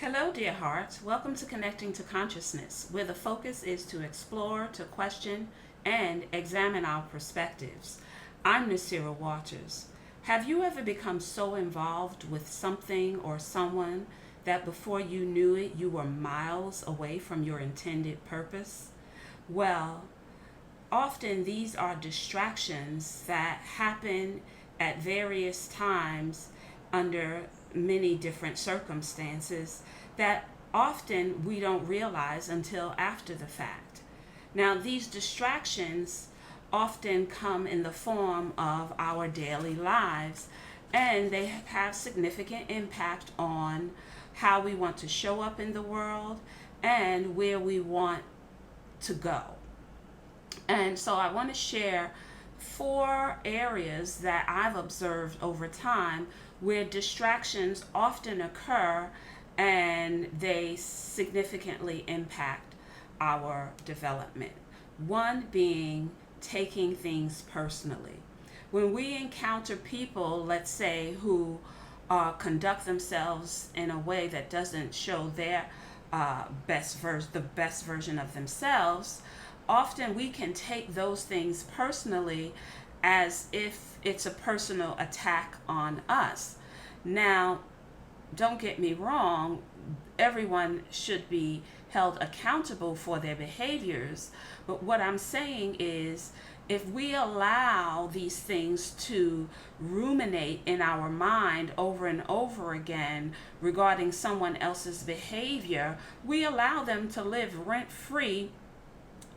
Hello, dear hearts. Welcome to Connecting to Consciousness, where the focus is to explore, to question, and examine our perspectives. I'm Nasira Waters. Have you ever become so involved with something or someone that before you knew it, you were miles away from your intended purpose? Well, often these are distractions that happen at various times under many different circumstances that often we don't realize until after the fact. Now, these distractions often come in the form of our daily lives, and they have significant impact on how we want to show up in the world and where we want to go. And so I want to share four areas that I've observed over time where distractions often occur and they significantly impact our development. One being taking things personally. When we encounter people, let's say, who conduct themselves in a way that doesn't show their the best version of themselves, often we can take those things personally as if it's a personal attack on us. Now, don't get me wrong, everyone should be held accountable for their behaviors, but what I'm saying is if we allow these things to ruminate in our mind over and over again regarding someone else's behavior, we allow them to live rent free,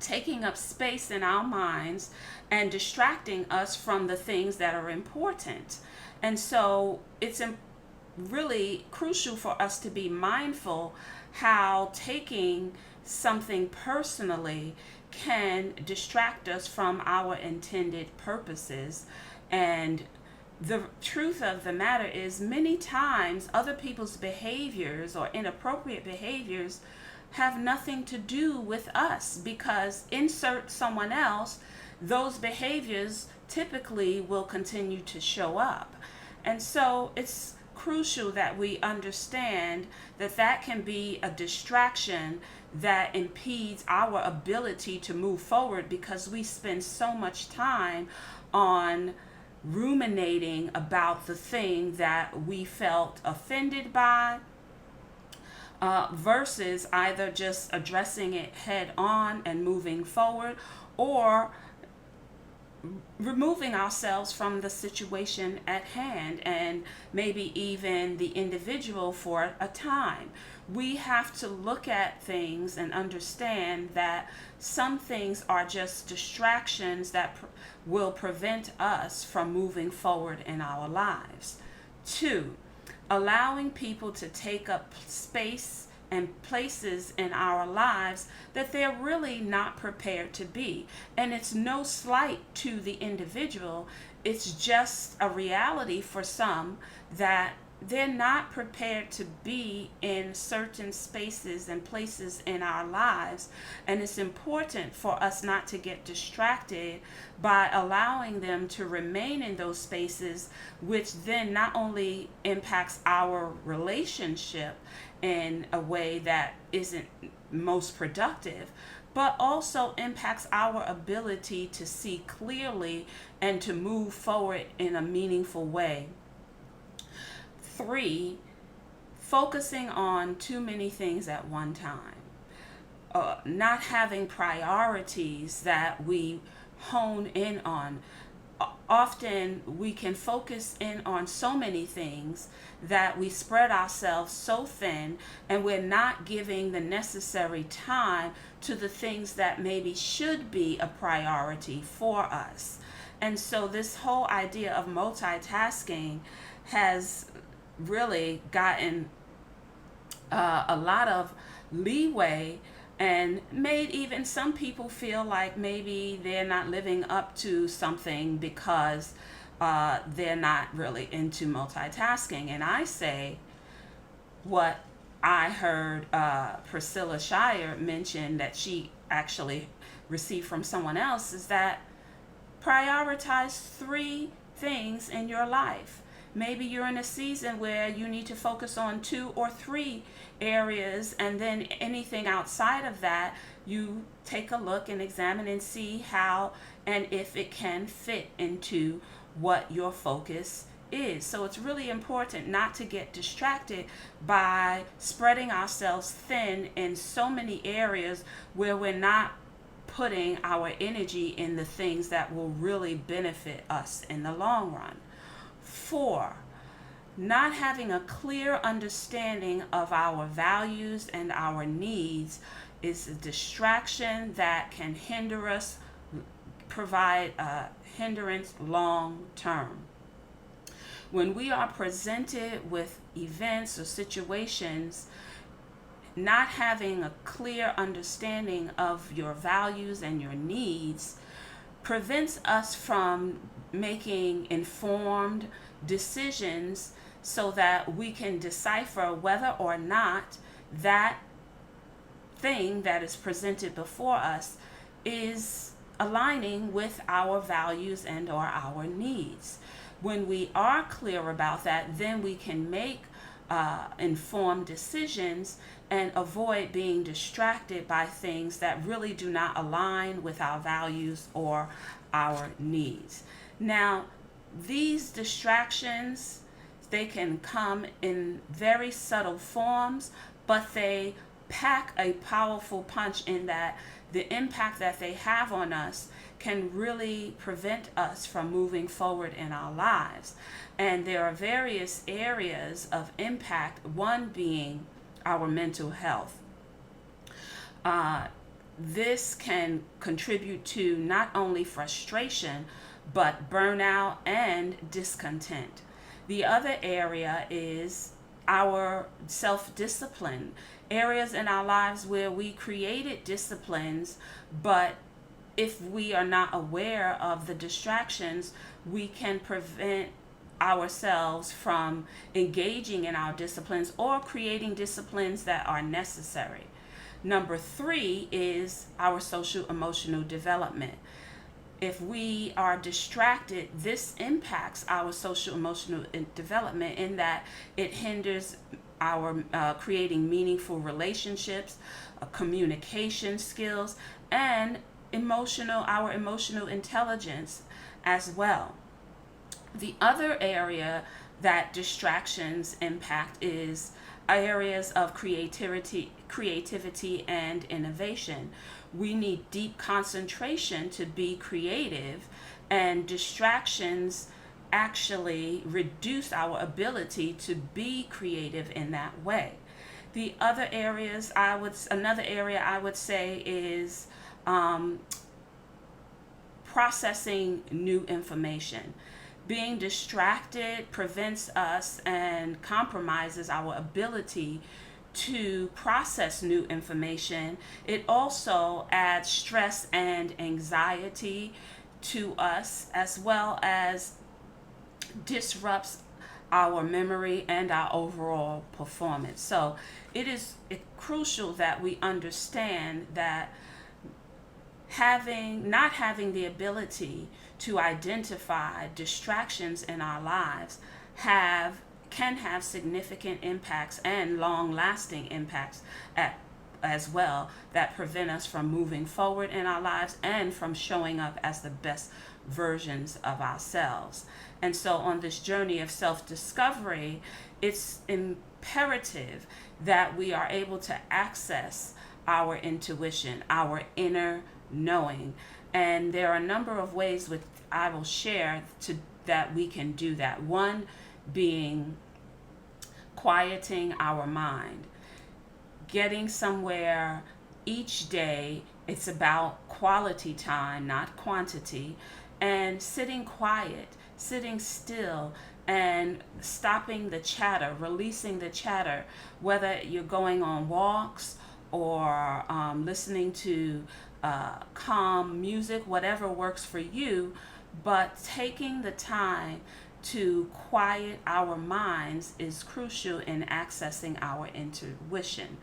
taking up space in our minds and distracting us from the things that are important. And so it's really crucial for us to be mindful how taking something personally can distract us from our intended purposes. And the truth of the matter is, many times other people's behaviors or inappropriate behaviors have nothing to do with us, because insert someone else, those behaviors typically will continue to show up. And so it's crucial that we understand that that can be a distraction that impedes our ability to move forward, because we spend so much time on ruminating about the thing that we felt offended by, versus either just addressing it head on and moving forward, or removing ourselves from the situation at hand and maybe even the individual for a time. We have to look at things and understand that some things are just distractions that will prevent us from moving forward in our lives. Two, allowing people to take up space and places in our lives that they're really not prepared to be. And it's no slight to the individual, it's just a reality for some that they're not prepared to be in certain spaces and places in our lives. And it's important for us not to get distracted by allowing them to remain in those spaces, which then not only impacts our relationship in a way that isn't most productive, but also impacts our ability to see clearly and to move forward in a meaningful way. Three, focusing on too many things at one time. Not having priorities that we hone in on. Often we can focus in on so many things that we spread ourselves so thin, and we're not giving the necessary time to the things that maybe should be a priority for us. And so this whole idea of multitasking has really gotten a lot of leeway and made even some people feel like maybe they're not living up to something because they're not really into multitasking. And I say what I heard Priscilla Shire mention that she actually received from someone else, is that prioritize three things in your life. Maybe you're in a season where you need to focus on 2 or 3 areas, and then anything outside of that, you take a look and examine and see how and if it can fit into what your focus is. So it's really important not to get distracted by spreading ourselves thin in so many areas where we're not putting our energy in the things that will really benefit us in the long run. 4, not having a clear understanding of our values and our needs is a distraction that can hinder us, provide a hindrance long term. When we are presented with events or situations, not having a clear understanding of your values and your needs prevents us from making informed decisions so that we can decipher whether or not that thing that is presented before us is aligning with our values and or our needs. When we are clear about that, then we can make informed decisions and avoid being distracted by things that really do not align with our values or our needs. Now, these distractions, they can come in very subtle forms, but they pack a powerful punch in that the impact that they have on us can really prevent us from moving forward in our lives. And there are various areas of impact, one being our mental health. This can contribute to not only frustration, but burnout and discontent. The other area is our self-discipline, areas in our lives where we created disciplines, but if we are not aware of the distractions, we can prevent ourselves from engaging in our disciplines or creating disciplines that are necessary. Number 3 is our social emotional development. If we are distracted, this impacts our social emotional development in that it hinders our creating meaningful relationships, communication skills, and our emotional intelligence as well. The other area that distractions impact is areas of creativity and innovation. We need deep concentration to be creative, and distractions actually reduce our ability to be creative in that way. Another area I would say is processing new information. Being distracted prevents us and compromises our ability to process new information. It also adds stress and anxiety to us, as well as disrupts our memory and our overall performance. So it is crucial that we understand that not having the ability to identify distractions in our lives can have significant impacts and long-lasting impacts as well that prevent us from moving forward in our lives and from showing up as the best versions of ourselves. And so on this journey of self-discovery, it's imperative that we are able to access our intuition, our inner knowing. And there are a number of ways which I will share that we can do that. One being quieting our mind, getting somewhere each day. It's about quality time, not quantity, and sitting quiet, sitting still, and stopping the chatter, releasing the chatter, whether you're going on walks or listening to calm music, whatever works for you, but taking the time to quiet our minds is crucial in accessing our intuition.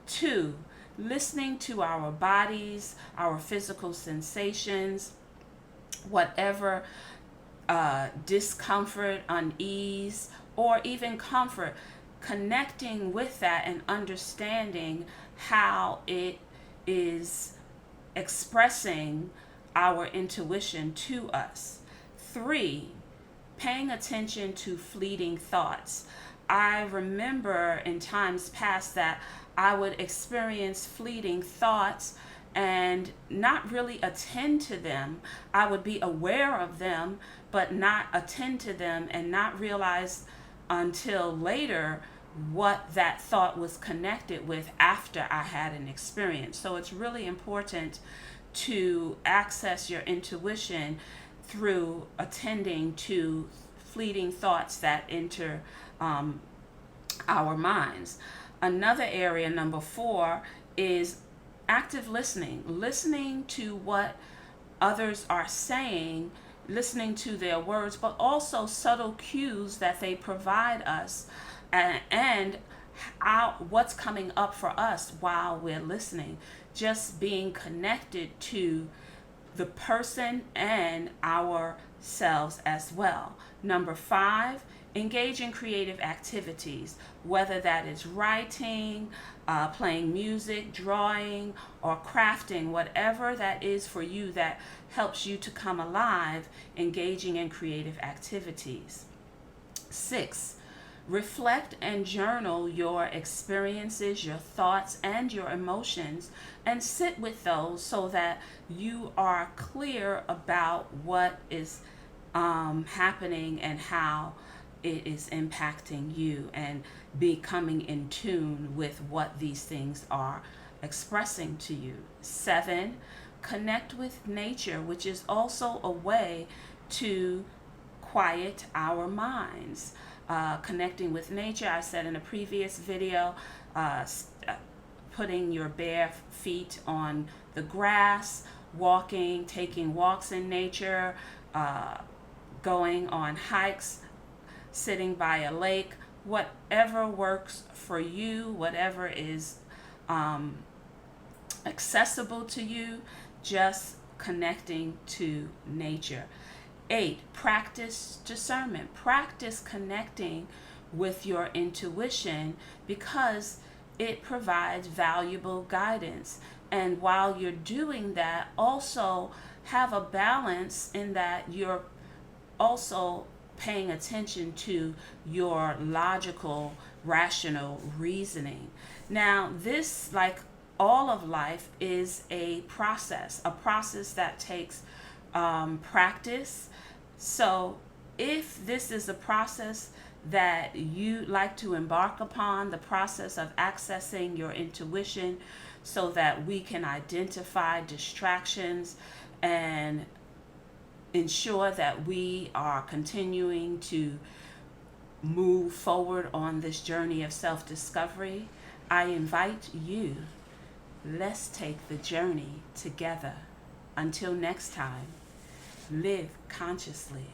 2, listening to our bodies, our physical sensations, whatever discomfort, unease, or even comfort, connecting with that and understanding how it is expressing our intuition to us. 3, paying attention to fleeting thoughts. I remember in times past that I would experience fleeting thoughts and not really attend to them. I would be aware of them, but not attend to them and not realize until later what that thought was connected with after I had an experience. So it's really important to access your intuition through attending to fleeting thoughts that enter our minds. Another area, number 4, is active listening to what others are saying, listening to their words, but also subtle cues that they provide us, and what's coming up for us while we're listening. Just being connected to the person and ourselves as well. Number 5, engage in creative activities, whether that is writing, playing music, drawing, or crafting, whatever that is for you that helps you to come alive, engaging in creative activities. 6, reflect and journal your experiences, your thoughts, and your emotions, and sit with those so that you are clear about what is happening and how it is impacting you, and becoming in tune with what these things are expressing to you. 7, connect with nature, which is also a way to quiet our minds. Connecting with nature, I said in a previous video, putting your bare feet on the grass, walking, taking walks in nature, going on hikes, sitting by a lake, whatever works for you, whatever is accessible to you, just connecting to nature. 8, practice discernment. Practice connecting with your intuition because it provides valuable guidance. And while you're doing that, also have a balance in that you're also paying attention to your logical, rational reasoning. Now, this, like all of life, is a process that takes practice. So if this is a process that you like to embark upon, the process of accessing your intuition so that we can identify distractions and ensure that we are continuing to move forward on this journey of self-discovery, I invite you, let's take the journey together. Until next time, live consciously.